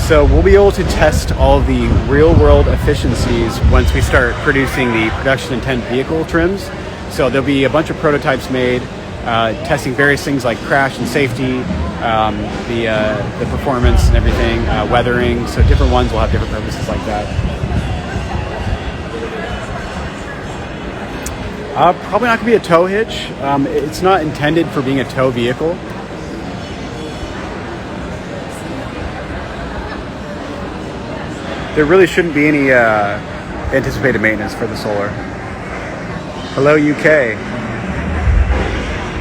So we'll be able to test all the real-world efficiencies once we start producing the production intent vehicle trims. So there'll be a bunch of prototypes made, testing various things like crash and safety, the performance and everything, weathering. So different ones will have different purposes like that. Probably not going to be a tow hitch. It's not intended for being a tow vehicle. There really shouldn't be any anticipated maintenance for the Solar. Hello UK.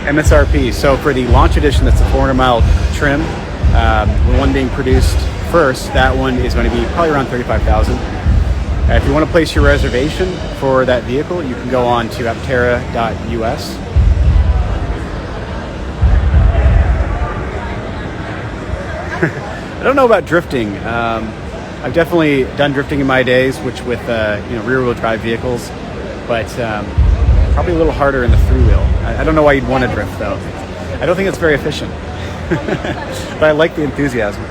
MSRP. So for the launch edition, that's the 400-mile trim. The one being produced first, that one is going to be probably around $35,000. If you want to place your reservation for that vehicle, you can go on to aptera.us. I don't know about drifting. I've definitely done drifting in my days, which with rear-wheel drive vehicles, but probably a little harder in the through-wheel. I don't know why you'd want to drift though. I don't think it's very efficient, but I like the enthusiasm.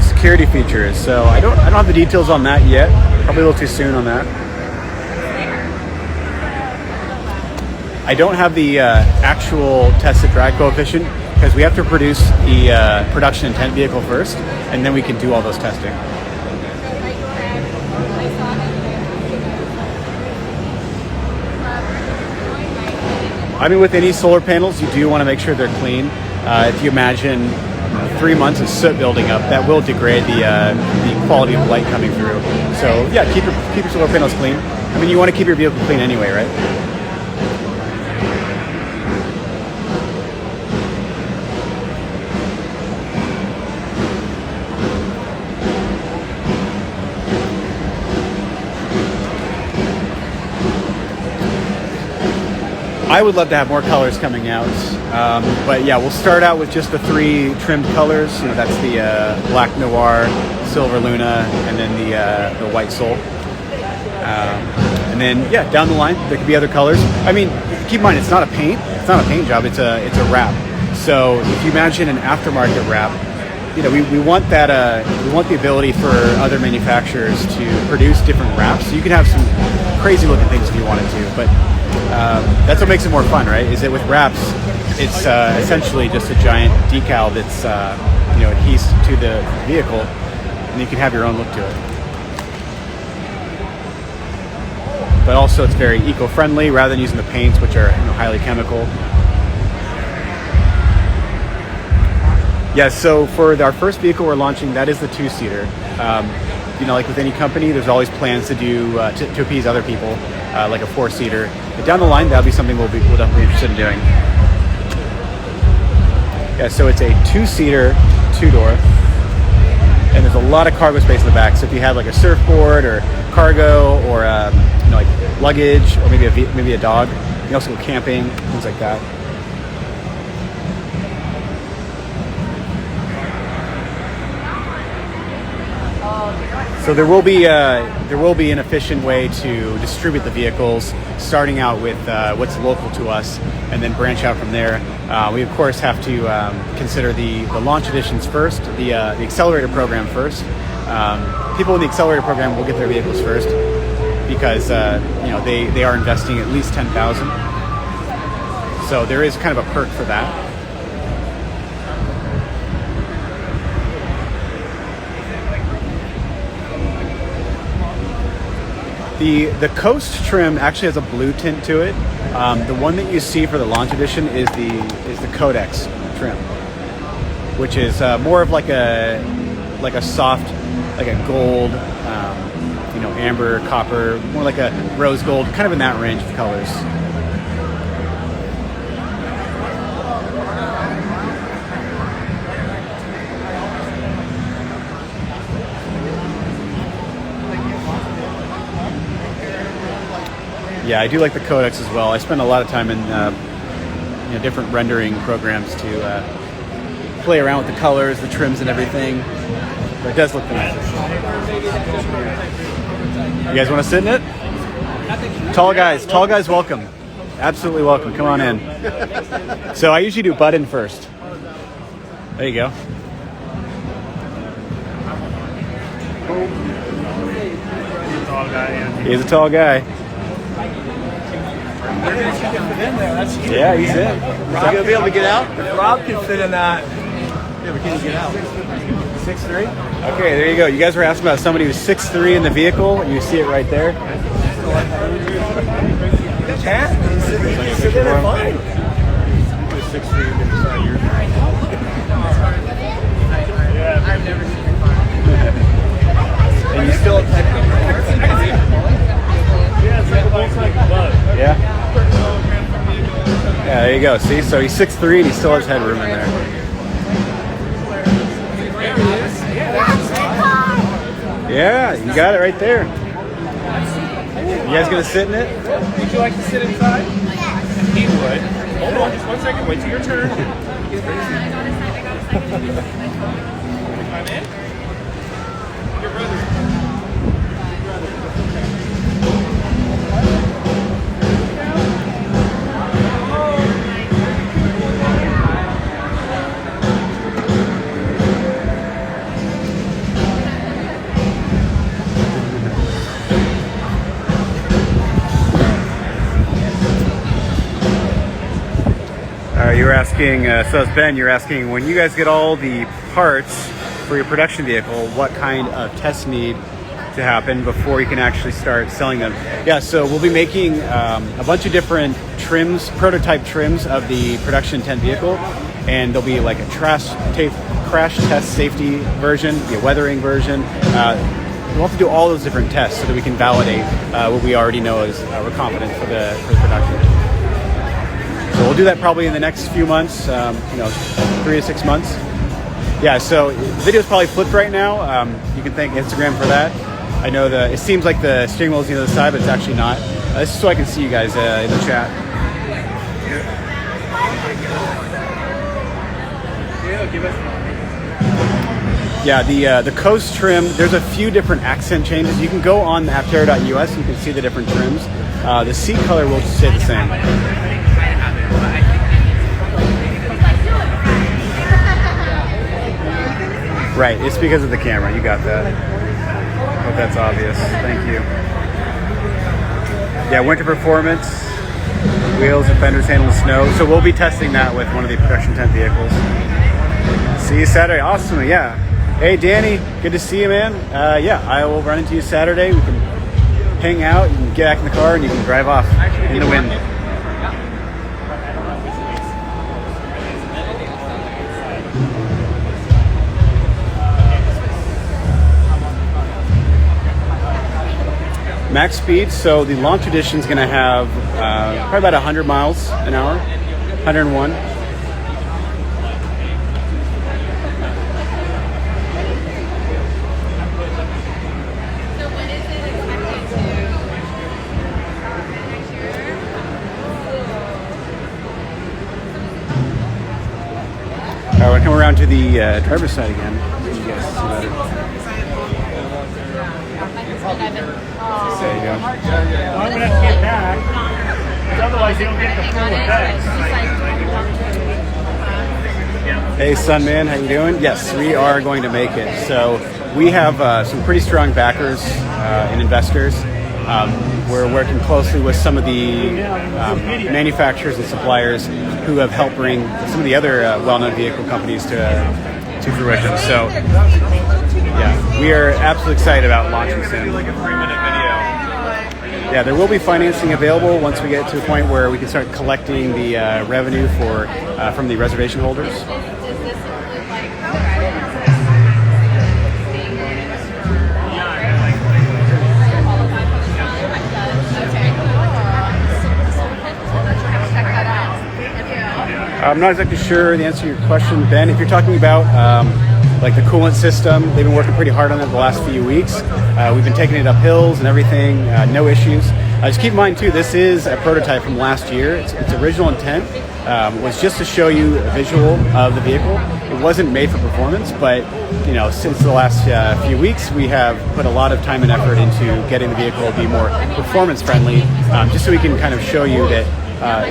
Security features. So I don't have the details on that yet. Probably a little too soon on that. I don't have the actual tested drag coefficient because we have to produce the production intent vehicle first, and then we can do all those testing. I mean, with any solar panels, you do want to make sure they're clean. If you imagine 3 months of soot building up, that will degrade the quality of light coming through. So yeah, keep your solar panels clean. I mean, you want to keep your vehicle clean anyway, right? I would love to have more colors coming out, but yeah, we'll start out with just the 3 trimmed colors. That's the Black Noir, Silver Luna, and then the White Soul. And then yeah, down the line there could be other colors. I mean, keep in mind it's not a paint job. It's a wrap. So if you imagine an aftermarket wrap, we want that. We want the ability for other manufacturers to produce different wraps. So you can have some crazy looking things if you wanted to, but that's what makes it more fun, right? Is that with wraps, it's essentially just a giant decal that's adhesed to the vehicle, and you can have your own look to it. But also, it's very eco-friendly rather than using the paints, which are highly chemical. Yeah. So for our first vehicle we're launching, that is the 2-seater. Like with any company, there's always plans to do to appease other people, like a 4-seater. But down the line, that'll be something we'll definitely be interested in doing. Yeah, so it's a 2-seater, 2-door, and there's a lot of cargo space in the back. So if you have like a surfboard or cargo or like luggage or maybe a dog, you can also go camping, things like that. So there will be an efficient way to distribute the vehicles, starting out with what's local to us, and then branch out from there. We of course have to consider the launch editions first, the accelerator program first. People in the accelerator program will get their vehicles first because they are investing at least $10,000. So there is kind of a perk for that. The Coast trim actually has a blue tint to it. The one that you see for the launch edition is the Codex trim, which is more of like a soft, like a gold, amber, copper, more like a rose gold, kind of in that range of colors. Yeah, I do like the Codex as well. I spend a lot of time in different rendering programs to play around with the colors, the trims, and everything. But it does look nice. You guys want to sit in it? Tall guys, welcome. Absolutely welcome. Come on in. So I usually do butt in first. There you go. He's a tall guy. Yeah, he's in. Is he gonna be able to get out? Rob can fit in that. Yeah, but can he get out? 6'3"? Okay, there you go. You guys were asking about somebody who's 6'3" in the vehicle. You see it right there. You can. He can sit in it fine. 6'3" beside yours. Yeah, I've never seen it fine. And you still have type of Yeah. Yeah, there you go. See, so he's 6'3" and he still has headroom in there. Yeah, you got it right there. You guys gonna sit in it? Would you like to sit inside? Yes. He would. Hold on just 1 second. Wait till your turn. I'm in. Your brother. You were asking, so it's Ben, you're asking, when you guys get all the parts for your production vehicle, what kind of tests need to happen before you can actually start selling them? Yeah, so we'll be making a bunch of different trims, prototype trims of the production intent vehicle, and there'll be like a crash test safety version, a weathering version. We'll have to do all those different tests so that we can validate what we already know is we're confident for the production. So we'll do that probably in the next few months, 3 to 6 months. Yeah, so the video's probably flipped right now. You can thank Instagram for that. I know it seems like the steering wheel is on the other side, but it's actually not. This is so I can see you guys in the chat. Yeah, the coast trim, there's a few different accent changes. You can go on Aptera.us, you can see the different trims. The seat color will stay the same. Right, it's because of the camera. You got that. Hope that's obvious. Thank you. Yeah, winter performance, wheels and fenders handle snow. So we'll be testing that with one of the production tent vehicles. See you Saturday. Awesome. Yeah. Hey, Danny. Good to see you, man. Yeah, I will run into you Saturday. We can hang out. You can get back in the car and you can drive off in the wind. Max speed, so the launch edition is going to have probably about 100 miles an hour, 101. So when is it expected All right, we'll come around to the driver's side again. You guys see better. There you go. I'm going to have to get back. Otherwise, you don't get the full effects. Hey, Sunman, how you doing? Yes, we are going to make it. So we have some pretty strong backers and investors. We're working closely with some of the manufacturers and suppliers who have helped bring some of the other well-known vehicle companies to fruition. So, yeah, we are absolutely excited about launching soon. Like a 3-minute video. Yeah, there will be financing available once we get to a point where we can start collecting the revenue from the reservation holders. Does this include like I'm not exactly sure the answer to your question, Ben. If you're talking about like the coolant system, they've been working pretty hard on it the last few weeks. We've been taking it up hills and everything, no issues. Just keep in mind too, this is a prototype from last year. Its original intent was just to show you a visual of the vehicle. It wasn't made for performance, but since the last few weeks, we have put a lot of time and effort into getting the vehicle to be more performance friendly, just so we can kind of show you that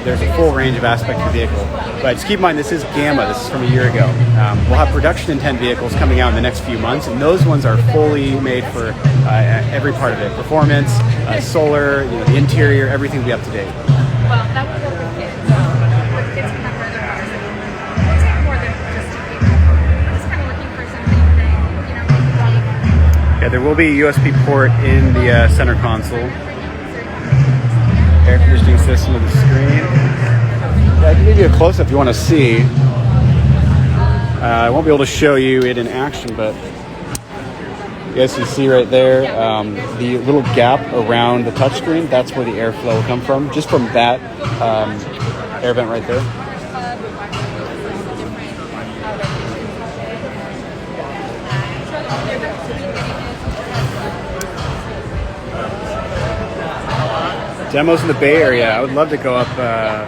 there's a full range of aspects of the vehicle. But just keep in mind, this is Gamma. This is from a year ago. We'll have production intent vehicles coming out in the next few months, and those ones are fully made for every part of it: performance, solar, the interior, everything will be up to date. Well, that would work with kids. With kids can have other cars. We'll take more than just 2 people. I'm just kind of looking for something that, Yeah, there will be a USB port in the center console. Air conditioning system of the screen. Yeah, I can give you a close-up if you want to see. I won't be able to show you it in action, but you guys can see right there the little gap around the touchscreen. That's where the airflow will come from, just from that air vent right there. Demos in the Bay Area. I would love to go up the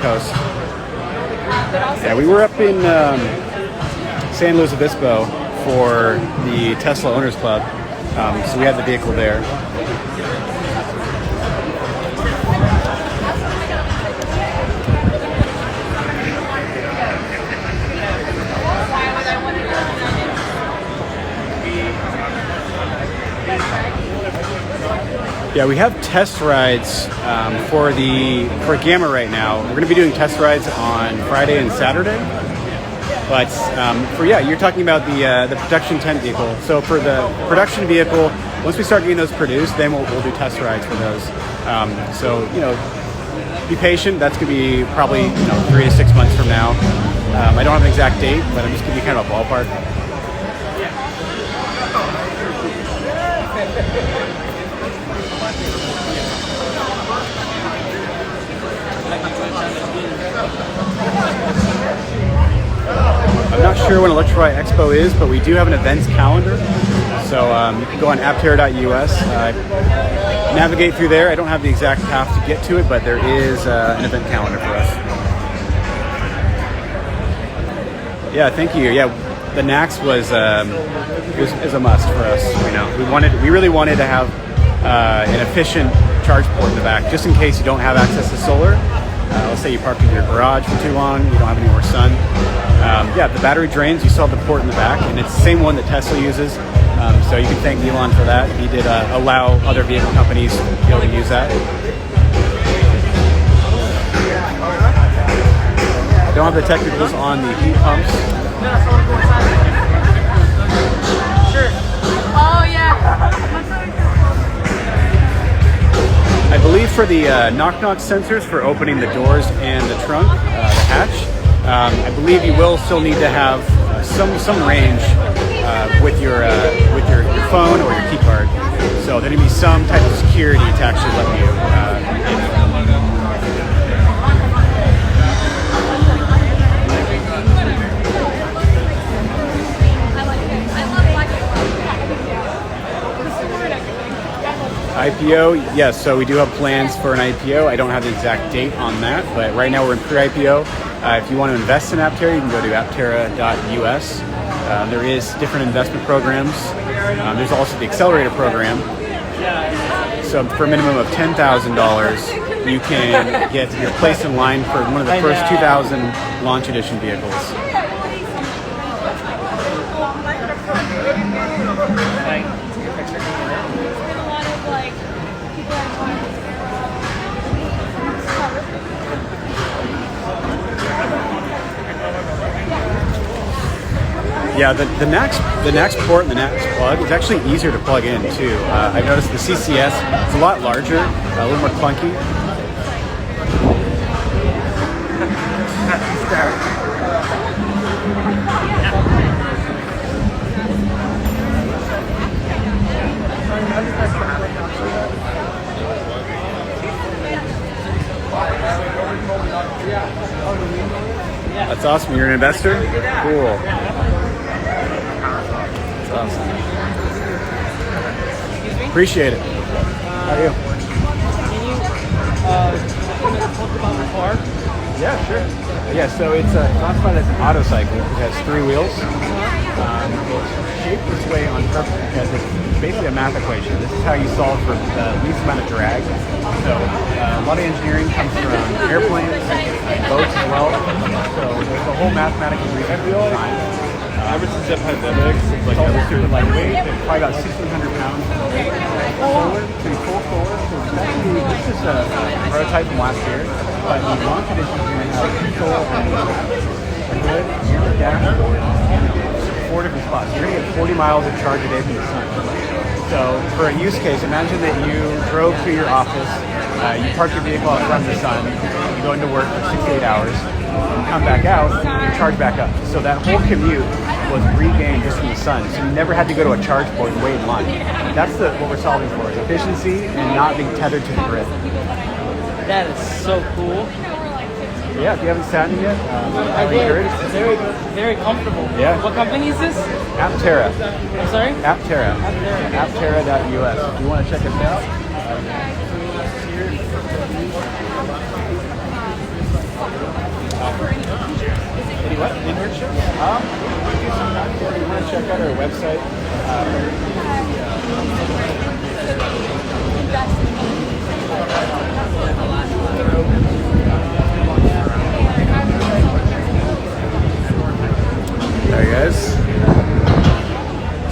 coast. Yeah, we were up in San Luis Obispo for the Tesla Owners Club, so we had the vehicle there. Yeah, we have test rides for Gamma right now. We're going to be doing test rides on Friday and Saturday. But you're talking about the production tent vehicle. So for the production vehicle, once we start getting those produced, then we'll do test rides for those. Be patient. That's going to be probably 3 to 6 months from now. I don't have an exact date, but I'm just giving you kind of a ballpark. I'm not sure when Electrify Expo is, but we do have an events calendar. So you can go on aptera.us, navigate through there. I don't have the exact path to get to it, but there is an event calendar for us. Yeah, thank you. Yeah, the NACS was a must for us. We really wanted to have an efficient charge port in the back, just in case you don't have access to solar. Let's say you park in your garage for too long, you don't have any more sun. The battery drains, you saw the port in the back, and it's the same one that Tesla uses. So you can thank Elon for that. He did allow other vehicle companies to be able to use that. I don't have the technicals on the heat pumps. Sure. Oh, yeah. I believe for the knock-knock sensors for opening the doors and the trunk, the hatch, I believe you will still need to have some range with your phone or your key card. So there need to be some type of security to actually let you in. IPO, yes, so we do have plans for an IPO. I don't have the exact date on that, but right now we're in pre-IPO. If you want to invest in Aptera, you can go to aptera.us. There is different investment programs. There's also the accelerator program. So for a minimum of $10,000, you can get your place in line for one of the first 2,000 launch edition vehicles. Yeah, the NACS port and the NACS plug is actually easier to plug in too. I've noticed the CCS, it's a lot larger, a little more clunky. That's awesome. You're an investor? Cool. That's awesome. Appreciate it. How are you? Can you talk about the car? Yeah, sure. Yeah, so it's classified as an autocycle. It has 3 wheels. shaped this way on purpose because it's basically a math equation. This is how you solve for the least amount of drag. So a lot of engineering comes from airplanes, boats as well. So there's a whole mathematical reason behind it. Ever since the pandemic, It's also super lightweight. It's probably about 1,600 pounds. Solar, so full solar. So it's actually, this is a prototype from last year, but the launch edition is going to have solar and a hood, dash, 4 different spots. You're going to get 40 miles of charge a day from the sun. So for a use case, imagine that you drove to your office, you park your vehicle out front of the sun, you go into work for 6 to 8 hours, you come back out, you charge back up. So that whole commute was regained just from the sun. So you never had to go to a charge port and wait in line. That's what we're solving for, is efficiency and not being tethered to the grid. That is so cool. Yeah, if you haven't sat in it yet, I did. It's very, very comfortable. Yeah. What company is this? Aptera. I'm sorry? Aptera. Aptera.us. If you want to check us out. Any what? Internship? You want to check out our website? Alright guys.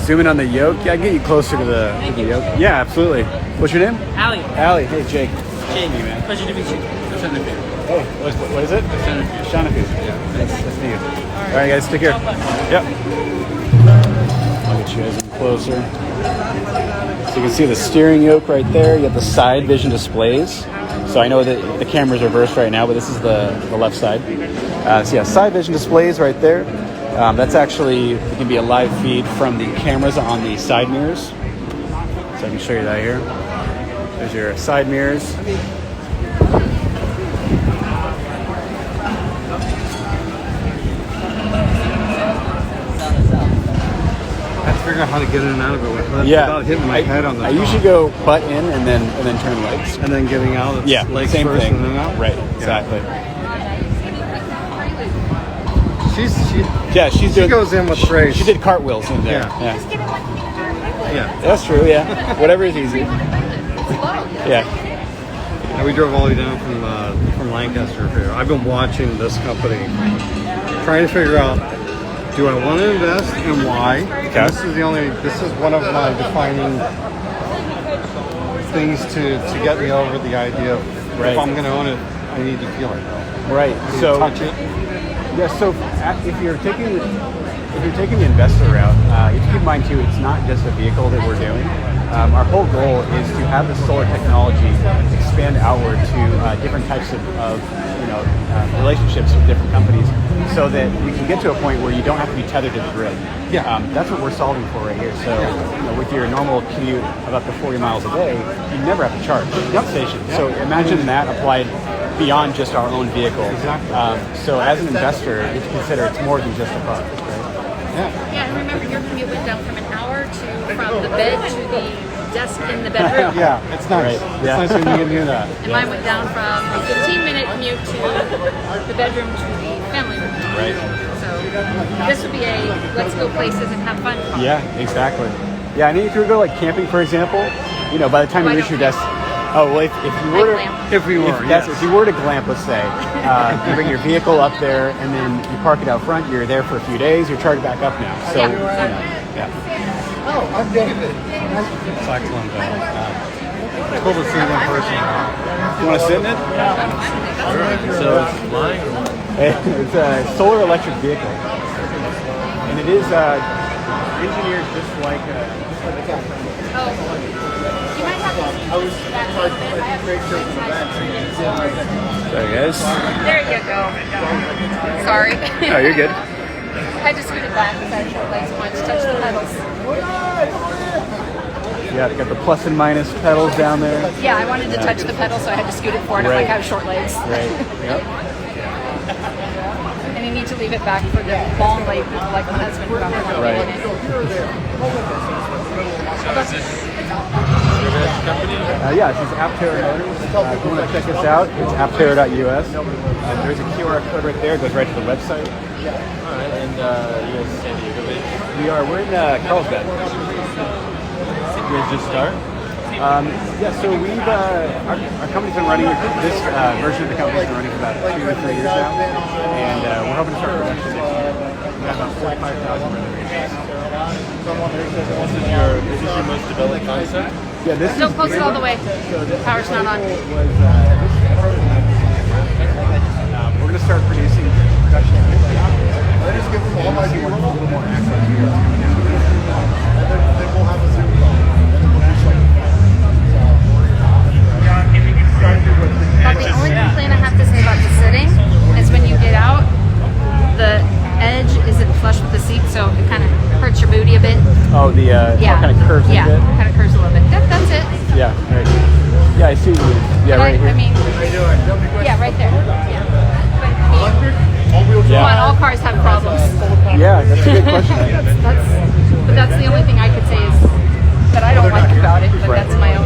Zoom in on the yoke. Yeah, I can get you closer to the yoke. Yeah, absolutely. What's your name? Allie. Allie. Hey, Jake. Jake. Hey, man. Pleasure to meet you. Hey, what is it? Shanafu. Yeah, nice to meet you. All right, guys, take care. Yep. I'll get you guys in closer. So you can see the steering yoke right there. You have the side vision displays. So I know that the camera's reversed right now, but this is the left side. So yeah, side vision displays right there. That's actually, it can be a live feed from the cameras on the side mirrors. So I can show you that here. There's your side mirrors. Figure out how to get in and out of it without hitting my head on the I top. usually go butt in and then turn legs. And then getting out, it's Yeah, legs same first thing. and then out? Right, exactly. She goes in with grace. She did cartwheels in there. Yeah. Yeah. That's true, yeah. Whatever is easy. Yeah. And we drove all the way down from Lancaster here. I've been watching this company, trying to figure out, do I want to invest and why? Okay. And this is one of my defining things to get me over the idea of if I'm going to own it, I need to feel it. Right. So touch it. Yeah. So if you're taking the investor route, you have to keep in mind too, it's not just a vehicle that we're doing. Our whole goal is to have the solar technology expand outward to different types of relationships with different companies, so that we can get to a point where you don't have to be tethered to the grid. Yeah. That's what we're solving for right here. So with your normal commute of up to 40 miles a day, you never have to charge at the station. So imagine that applied beyond just our own vehicle. Exactly. So as an investor, you can consider it's more than just a car. Right? Yeah, and remember your commute went down from an hour from the bed to the desk in the bedroom. Yeah, it's nice. Right. It's nice when you can do that. And mine went down from a 15-minute commute to the bedroom to the family room. Right. So this would be a let's go places and have fun car. Yeah, exactly. Yeah, and if you were to go like camping, for example, by the time you reach your desk, oh well, if you were to, If we were, if you were to glamp, let's say, you bring your vehicle up there and then you park it out front. You're there for a few days. You're charged back up now. So yeah. Oh, I'm David. It's excellent. It's cool to see them in person. You want to sit in it? So it's flying. It's a solar electric vehicle, and it is engineered just like a car. Oh, you might have to see that a little bit. I have Sorry, guys. There you go. Sorry. Oh, you're good. I just scoot it back because I have short legs and wanted to touch the pedals. Yeah, they got the plus and minus pedals down there. Yeah, I wanted to touch the pedal, so I had to scoot it forward. Right. Like I have short legs. Right. Yep. And you need to leave it back for the long leg, like my husband who got me one. Right. Yeah, this is Aptera Motors. If you want to check us out, it's aptera.us. There's a QR code right there. It goes right to the website. Alright, and you guys San Diego based? We're in Carlsbad. You guys just start? Yeah, so our company's been running, this version of the company's been running for about 2 or 3 years now, and we're hoping to start production next year. We have about 45,000 reservations. This is your most developed concept? Yeah, this Don't close it all the way. Power's not on. We're going to start producing production. Let us give them all my viewers a little more access here. And then we'll have a Zoom call. But the only complaint I have to say about the sitting is when you get out, the edge isn't flush with the seat, so it kind of hurts your booty a bit. Oh, the Yeah. kind of curves a bit? Yeah, kind of curves a little bit. That's it. Yeah, right. Yeah, I see what you mean. Yeah, But right here. I mean, yeah, right there. Yeah. Come Yeah. on, all cars have problems. Yeah, that's a good question. But that's the only thing I could say is that I don't like about it, but Right. that's my own.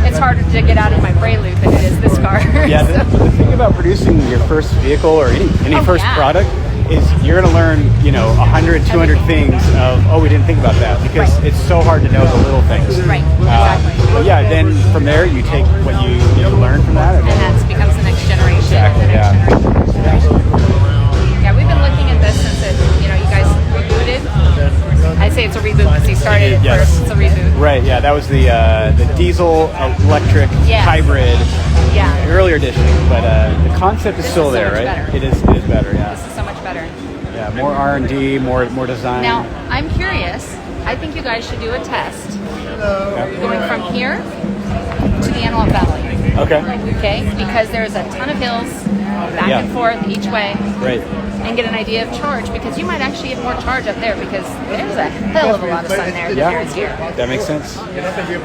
It's harder to get out of my Prelude than it is this car. Yeah, So- the thing about producing your first vehicle or any Oh, first yeah. product is you're going to learn, 100, 200 things of, we didn't think about that, because Right. it's so hard to know the little things. Right, exactly. But yeah, then from there you take what you learn from that. And that becomes the next generation. Exactly, the next yeah. generation. Yeah, we've been looking at this since you guys rebooted. I say it's a reboot because you started it Yes. first. It's a reboot. Right, yeah, that was the diesel electric Yes. hybrid Yeah. earlier edition, but the concept is This still is so there, much right? better. It is better, yeah. This is so much better. Yeah, more R&D, more design. Now, I'm curious. I think you guys should do a test going from here to the Antelope Valley. Okay. Okay? Because there's a ton of hills back Yeah. and forth each way. Right. And get an idea of charge, because you might actually get more charge up there, because there's a hell of a lot of sun there than there is here. That makes sense.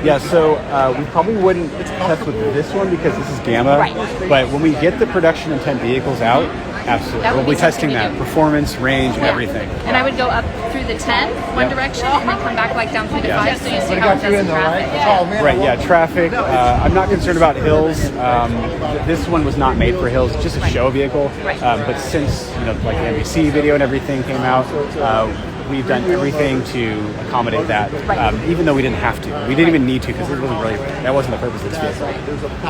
Yeah, so we probably wouldn't test with this one because this is Gamma. Right. But when we get the production intent vehicles out, absolutely. That would We'll be be something testing we that do. performance, range, and Yeah. everything. And I would go up through the 10, one Yeah. direction, and then come back like down through the Yeah. 5, so you see how it does in traffic. Right, yeah, traffic. I'm not concerned about hills. This one was not made for hills, it's just a show vehicle. Right. But since, like the NBC video and everything came out, we've done everything to accommodate that, Right. even though we didn't have to. We didn't even need to because that wasn't the purpose of this vehicle.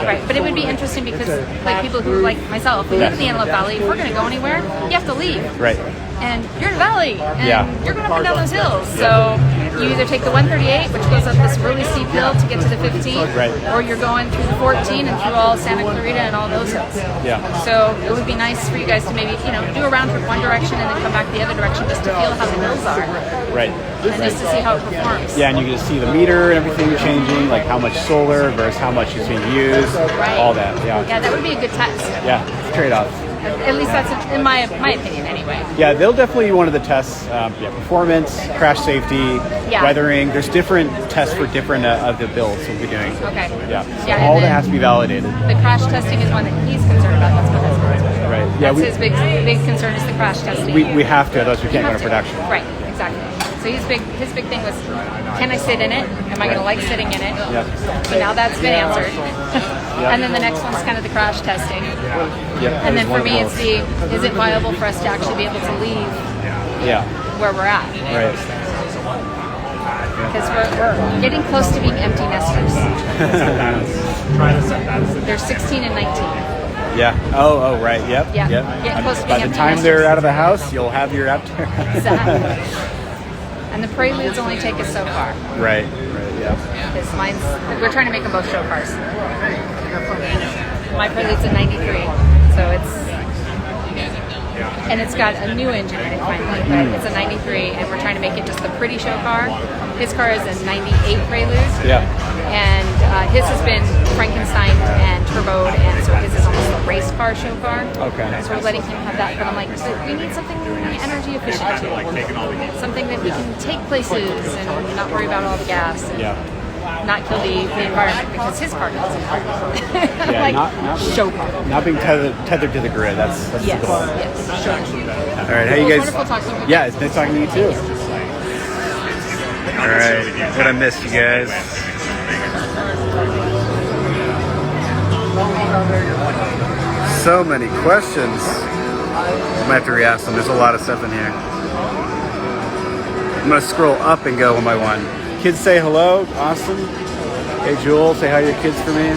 Right, but it would be interesting because, like people who, like myself, who live in the Antelope Valley, if we're going to go anywhere, you have to leave. Right. And you're in the valley, and Yeah. you're going up and down those hills. So you either take the 138, which goes up this really steep hill to get to the 15, Right. or you're going through the 14 and through all Santa Clarita and all those hills. Yeah. So it would be nice for you guys to maybe, do a round trip one direction and then come back the other direction just to feel how the hills are Right. and just to see how it performs. Yeah, and you get to see the meter and everything changing, like how much solar versus how much is being used, Right. all that. Yeah. Yeah, that would be a good test. Yeah, it's a trade-off. At least that's in my opinion anyway. Yeah, they'll definitely be one of the tests. Performance, crash safety, Yeah. weathering. There's different tests for different of the builds we'll be doing. Okay. Yeah. Yeah, So and all that then- has to be validated. The crash testing is one that he's concerned about. That's my husband. Right. Yeah. That's his big concern is the crash testing. We have to, otherwise we You can't go have to to. production. Right, exactly. So his big thing was, can I sit in it? Am I going to like sitting in it? Yeah. So now that's been answered. Yeah. And then the next one's kind of the crash testing. Yeah. And then for me, it's is it viable for us to actually be able to leave Yeah. where we're at? Right. Because we're getting close to being empty nesters. They're 16 and 19. Yeah. Oh, right. Yep. Yeah. Yep. Getting close to By being the empty time nesters. they're out of the house, you'll have your Aptera. Exactly. And the Preludes only take us so far. Right. Right. Yeah. Because we're trying to make them both show cars. My Prelude's a 93, so it's got a new engine in it finally, but it's a 93, and we're trying to make it just the pretty show car. His car is a 98 Prelude, Yeah. and his has been Frankenstein and turboed, and so his is almost a race car show car. Okay. So we're letting him have that, but I'm like, we need something energy efficient too. Something that we can take places and not worry about all the gas. And Yeah. not kill the environment, because his car does. Yeah. Like, not show car. not being tethered to the grid. That's Yes, the goal. yes, show car. All right. How you Well, guys? it's wonderful talking to you. Yeah, it's nice talking to you too. All right. What I missed, you guys? So many questions. I might have to re-ask them. There's a lot of stuff in here. I'm gonna scroll up and go one by one. Kids say hello, awesome. Hey Jewel, say hi to your kids for me. Here,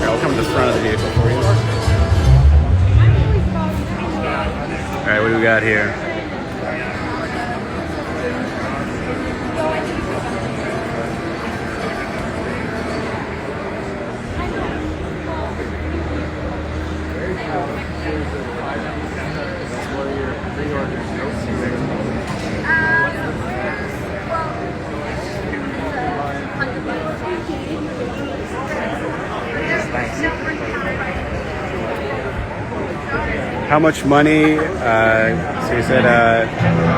I'll come to the front of the vehicle for you. All right, what do we got here? How much money, so you said,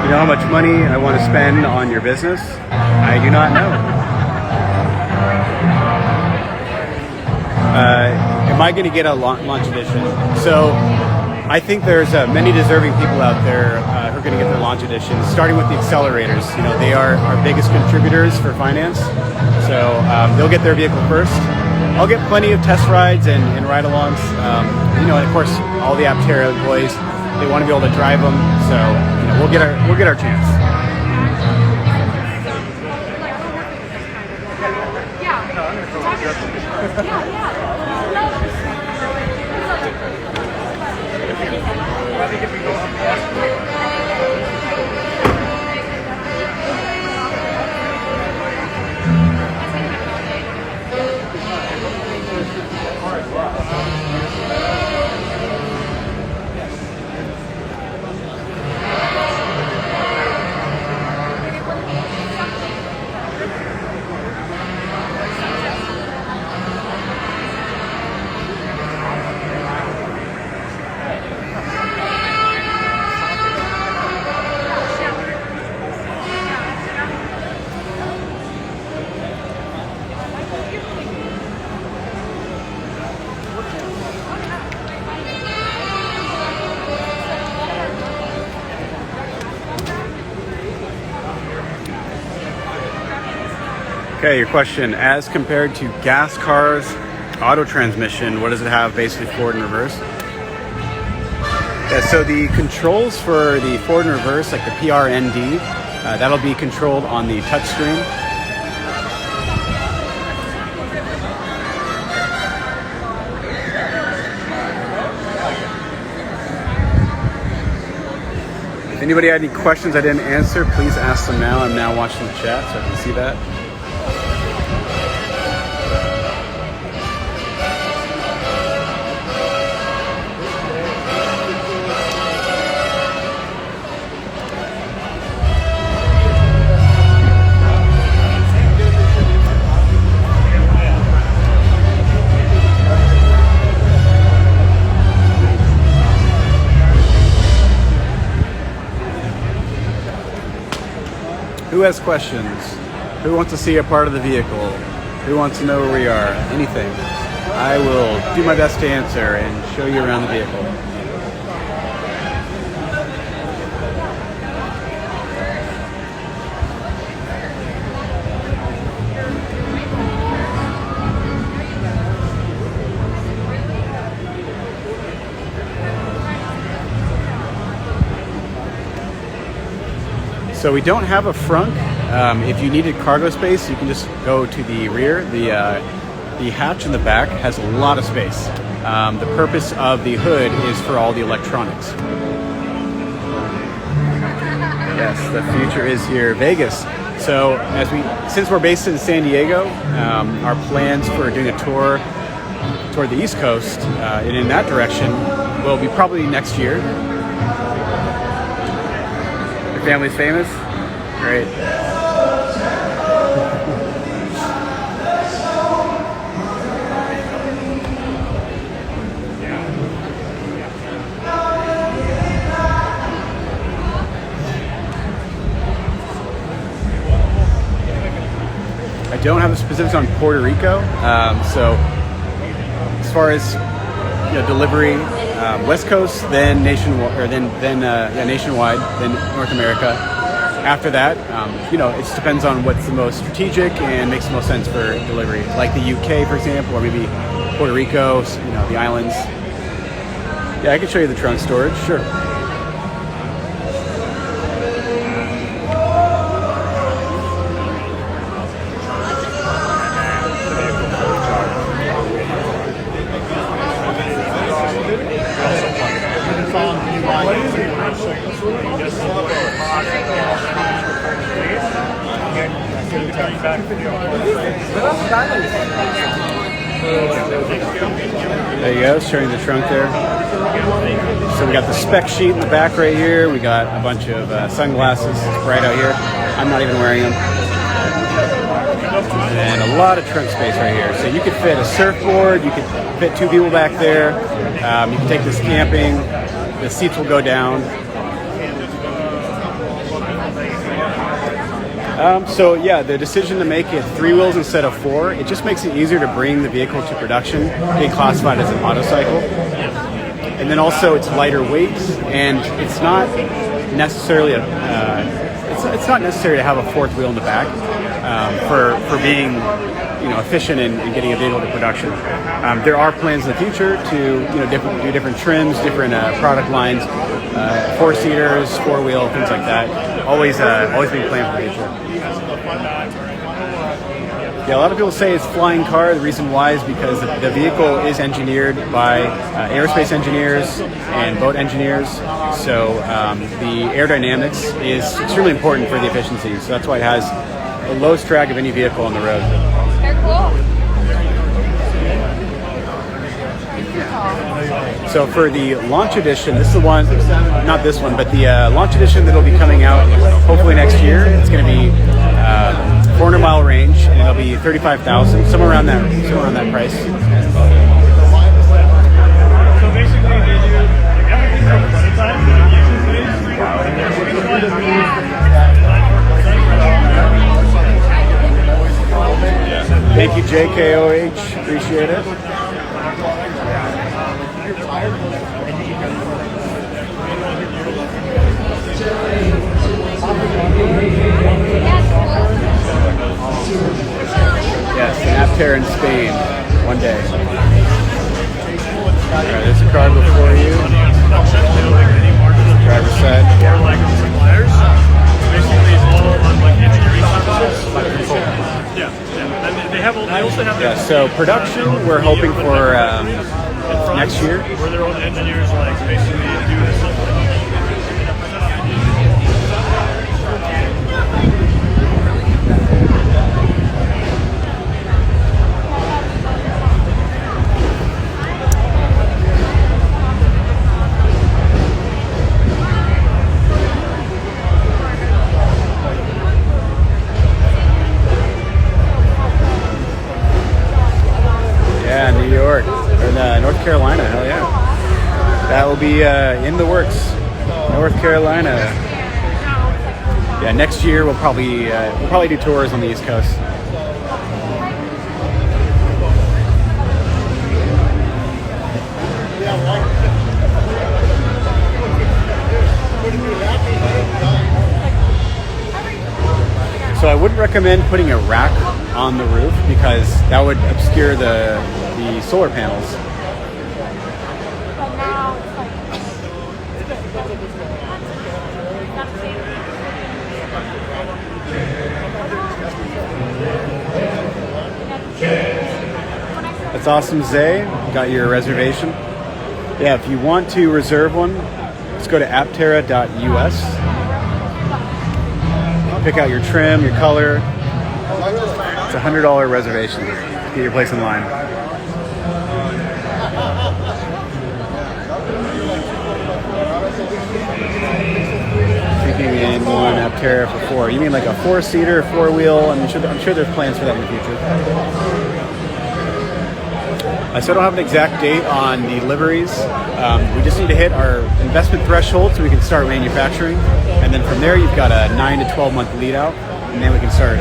you know how much money I want to spend on your business? I do not know. Am I going to get a launch edition? So I think there's many deserving people out there who are going to get their launch editions, starting with the accelerators. You know, they are our biggest contributors for finance. So they'll get their vehicle first. I'll get plenty of test rides and ride-alongs. You know, and of course, all the Aptera employees, they want to be able to drive them. So, you know, we'll get our chance. Okay, your question, as compared to gas cars, auto transmission, what does it have basically forward and reverse? Yeah, so the controls for the forward and reverse, like the PRND, that'll be controlled on the touchscreen. If anybody had any questions I didn't answer, please ask them now. I'm now watching the chat so I can see that. Who has questions? Who wants to see a part of the vehicle? Who wants to know where we are? Anything. I will do my best to answer and show you around the vehicle. So we don't have a frunk. If you needed cargo space, you can just go to the rear. The hatch in the back has a lot of space. The purpose of the hood is for all the electronics. Yes, the future is here. Vegas. So since we're based in San Diego, our plans for doing a tour toward the East Coast and in that direction will be probably next year. Your family's famous? Great. I don't have the specifics on Puerto Rico. So as far as delivery, West Coast, then nationwide, or then nationwide, then North America. After that, it just depends on what's the most strategic and makes the most sense for delivery. Like the UK, for example, or maybe Puerto Rico, the islands. Yeah, I can show you the trunk storage, sure. There you go, showing the trunk there. So we got the spec sheet in the back right here. We got a bunch of sunglasses. It's bright out here. I'm not even wearing them. And a lot of trunk space right here. So you could fit a surfboard. You could fit 2 people back there. You can take this camping. The seats will go down. So yeah, the decision to make it 3 wheels instead of 4, it just makes it easier to bring the vehicle to production, being classified as an autocycle. And then also it's lighter weight, and it's not necessarily it's not necessary to have a 4th wheel in the back for being efficient in getting a vehicle to production. There are plans in the future to do different trims, different product lines, 4-seaters, 4-wheel, things like that. Always being planned for the future. Yeah, a lot of people say it's flying car. The reason why is because the vehicle is engineered by aerospace engineers and boat engineers. So the aerodynamics is extremely important for the efficiency. So that's why it has the lowest drag of any vehicle on the road. They're cool. So for the launch edition, this is the one, not this one, but the launch edition that'll be coming out hopefully next year. It's going to be 400-mile range, and it'll be $35,000, somewhere around that price. So basically, they do prototype Thank you, JKOH. Appreciate it. Yes, an Aptera in Spain, one day. All right, there's a car before you. Driver's side. Or like suppliers. Basically, it's all on like engineering services. Yeah. And they also have. Yeah. So production, we're hoping for next year. Where their own engineers like basically do this. Yeah, New York or North Carolina. Hell yeah, that will be in the works. North Carolina. Yeah, next year we'll probably do tours on the East Coast. So I wouldn't recommend putting a rack on the roof because that would obscure the solar panels. That's awesome, Zay. Got your reservation. Yeah, if you want to reserve one, just go to aptera.us. Pick out your trim, your color. It's a $100 reservation. Get your place in line. Thinking in one Aptera for 4. You mean like a 4-seater, 4-wheel? I'm sure there's plans for that in the future. I still don't have an exact date on the liveries. We just need to hit our investment threshold so we can start manufacturing. And then from there, you've got a 9 to 12 month lead out. And then we can start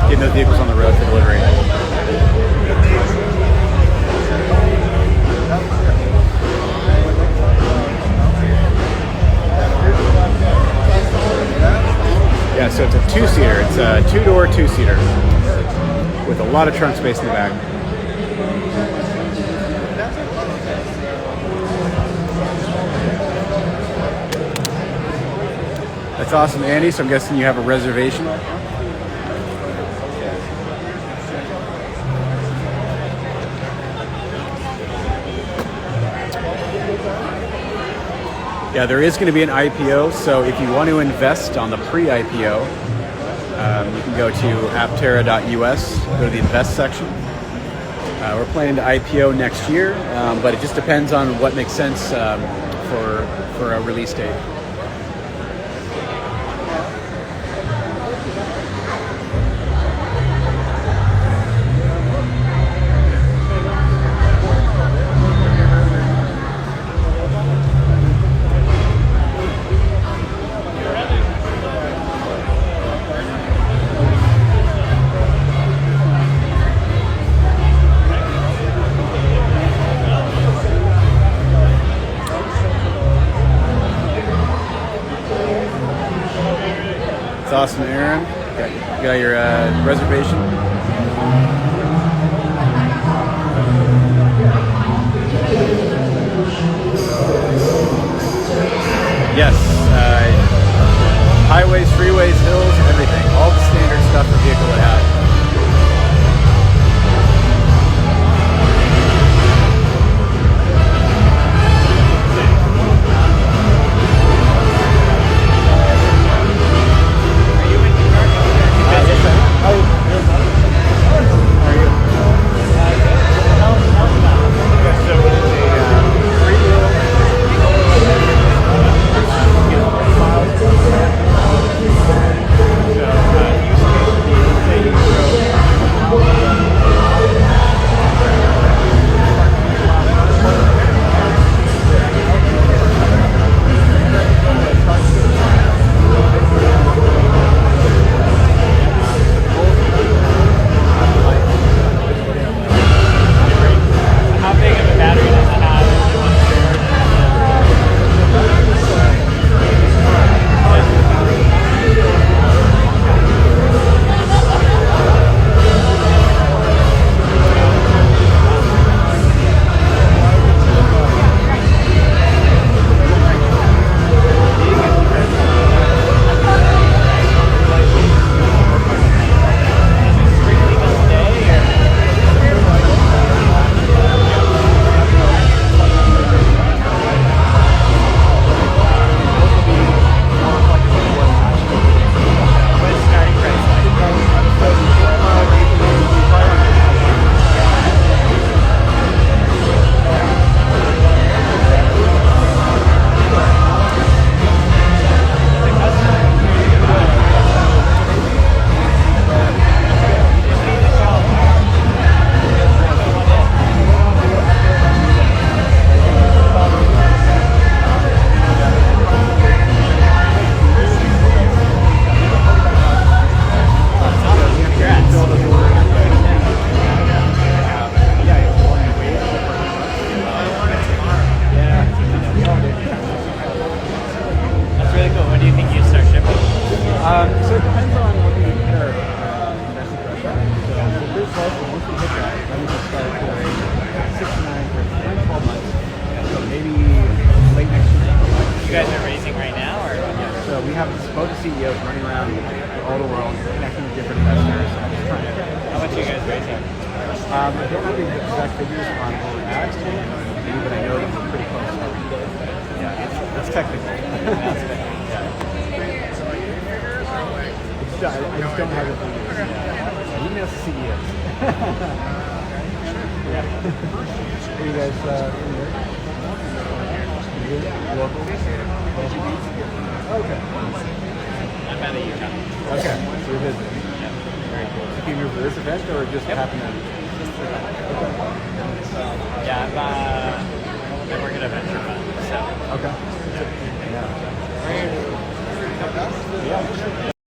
getting those vehicles on the road for delivery. Yeah, so it's a 2-seater. It's a 2-door 2-seater with a lot of trunk space in the back. That's awesome, Andy. So I'm guessing you have a reservation. Yeah, there is going to be an IPO. So if you want to invest on the pre-IPO, You can go to aptera.us, go to the invest section. We're planning to IPO next year, but it just depends on what makes sense for a release date. It's awesome, Aaron. Got your reservation. Yes. Highways, freeways, hills, everything. All the standard stuff a vehicle would have. So it depends on what we hit our investment threshold. So the first cycle, once we hit that, then we can start doing 6 to 9 for 12 months. So maybe late next year. You guys are raising right now, or? Yeah. So we have both the CEOs running around all the world, connecting with different investors. Trying to, How much are you guys raising? I don't have the exact figures on what we're at, but I know that we're pretty close. Yeah, that's technical. I just don't have it. You can ask the CEOs. Yeah. Are you guys from there? Local? Okay. I'm out of Utah. Okay. So you're visiting. Yeah. Very cool. So you came here for this event or just happened to?